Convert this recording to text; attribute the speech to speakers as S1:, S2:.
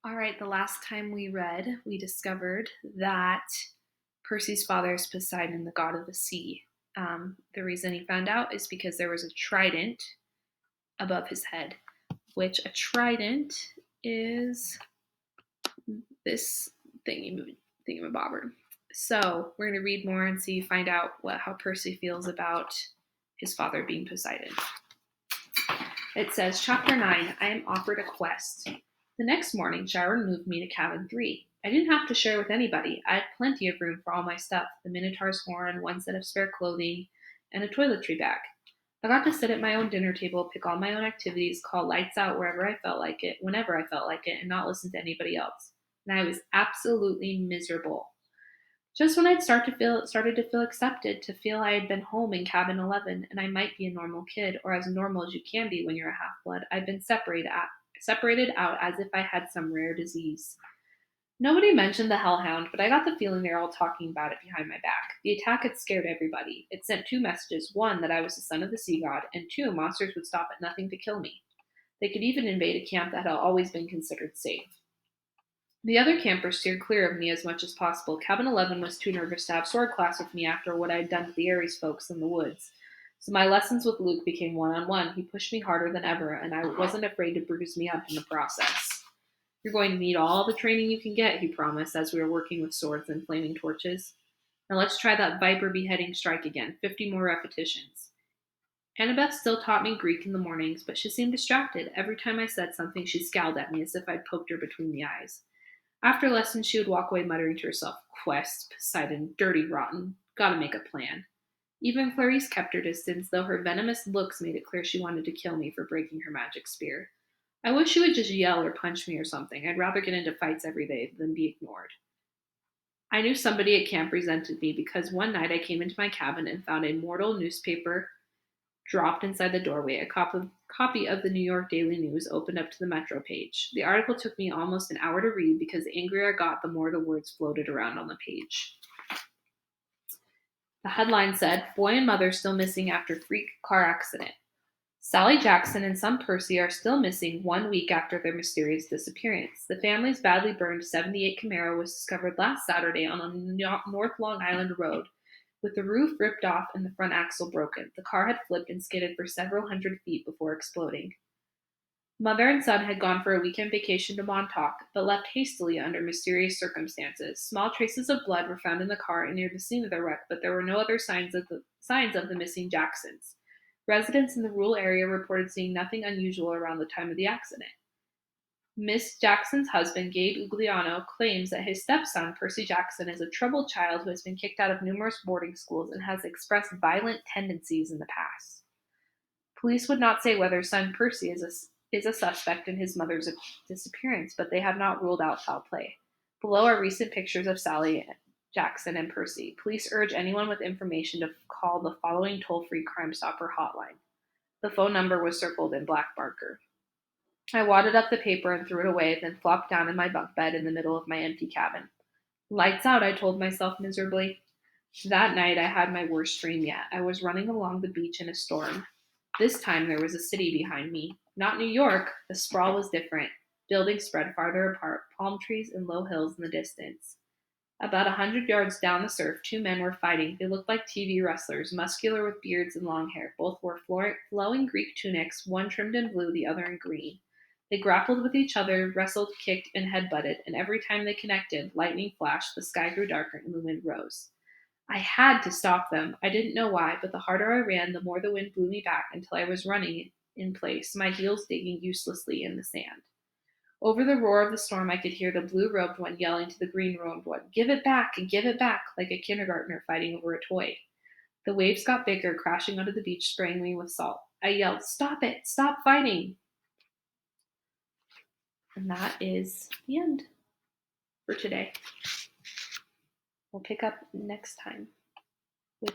S1: All right, the last time we read, we discovered that Percy's father is Poseidon, the god of the sea. The reason he found out is because there was a trident above his head, which a trident is this thingamabobber. So we're going to read more and find out how Percy feels about his father being Poseidon. It says, Chapter 9, I am offered a quest. The next morning, Sharon moved me to cabin 3. I didn't have to share with anybody. I had plenty of room for all my stuff, the Minotaur's horn, one set of spare clothing, and a toiletry bag. I got to sit at my own dinner table, pick all my own activities, call lights out wherever I felt like it, whenever I felt like it, and not listen to anybody else. And I was absolutely miserable. Just when I'd started to feel accepted, to feel I had been home in cabin 11, and I might be a normal kid, or as normal as you can be when you're a half-blood, I'd been separated out as if I had some rare disease. Nobody mentioned the hellhound, but I got the feeling they were all talking about it behind my back. The attack had scared everybody. It sent 2 messages: 1, that I was the son of the sea god, and 2, monsters would stop at nothing to kill me. They could even invade a camp that had always been considered safe. The other campers steered clear of me as much as possible. Cabin 11 was too nervous to have sword class with me after what I had done to the Ares folks in the woods. So my lessons with Luke became one-on-one. He pushed me harder than ever, and I wasn't afraid to bruise me up in the process. You're going to need all the training you can get, he promised, as we were working with swords and flaming torches. Now let's try that viper beheading strike again, 50 more repetitions. Annabeth still taught me Greek in the mornings, but she seemed distracted. Every time I said something, she scowled at me as if I'd poked her between the eyes. After lessons, she would walk away muttering to herself, Quest, Poseidon, dirty, rotten, gotta make a plan. Even Clarice kept her distance, though her venomous looks made it clear she wanted to kill me for breaking her magic spear. I wish she would just yell or punch me or something. I'd rather get into fights every day than be ignored. I knew somebody at camp resented me because one night I came into my cabin and found a mortal newspaper dropped inside the doorway. A copy of the New York Daily News opened up to the Metro page. The article took me almost an hour to read because the angrier I got, the more the words floated around on the page. The headline said, Boy and mother still missing after freak car accident. Sally Jackson and son Percy are still missing 1 week after their mysterious disappearance. The family's badly burned 78 Camaro was discovered last Saturday on a North Long Island road, with the roof ripped off and the front axle broken. The car had flipped and skidded for several hundred feet before exploding. Mother and son had gone for a weekend vacation to Montauk, but left hastily under mysterious circumstances. Small traces of blood were found in the car and near the scene of the wreck, but there were no other signs of the missing Jacksons. Residents in the rural area reported seeing nothing unusual around the time of the accident. Miss Jackson's husband, Gabe Ugliano, claims that his stepson, Percy Jackson, is a troubled child who has been kicked out of numerous boarding schools and has expressed violent tendencies in the past. Police would not say whether son Percy is a suspect in his mother's disappearance, but they have not ruled out foul play. Below are recent pictures of Sally Jackson and Percy. Police urge anyone with information to call the following toll-free Crime Stopper hotline. The phone number was circled in black marker. I wadded up the paper and threw it away, then flopped down in my bunk bed in the middle of my empty cabin. Lights out, I told myself miserably. That night I had my worst dream yet. I was running along the beach in a storm. This time there was a city behind me. Not New York. The sprawl was different. Buildings spread farther apart, palm trees and low hills in the distance. About 100 yards down the surf, 2 men were fighting. They looked like TV wrestlers, muscular with beards and long hair. Both wore flowing Greek tunics, one trimmed in blue, the other in green. They grappled with each other, wrestled, kicked, and headbutted, and every time they connected, lightning flashed, the sky grew darker, and the wind rose. I had to stop them. I didn't know why, but the harder I ran, the more the wind blew me back until I was running in place, my heels digging uselessly in the sand. Over the roar of the storm, I could hear the blue-robed one yelling to the green-robed one, Give it back, like a kindergartner fighting over a toy. The waves got bigger, crashing onto the beach, spraying me with salt. I yelled, Stop it! Stop fighting! And that is the end for today. We'll pick up next time.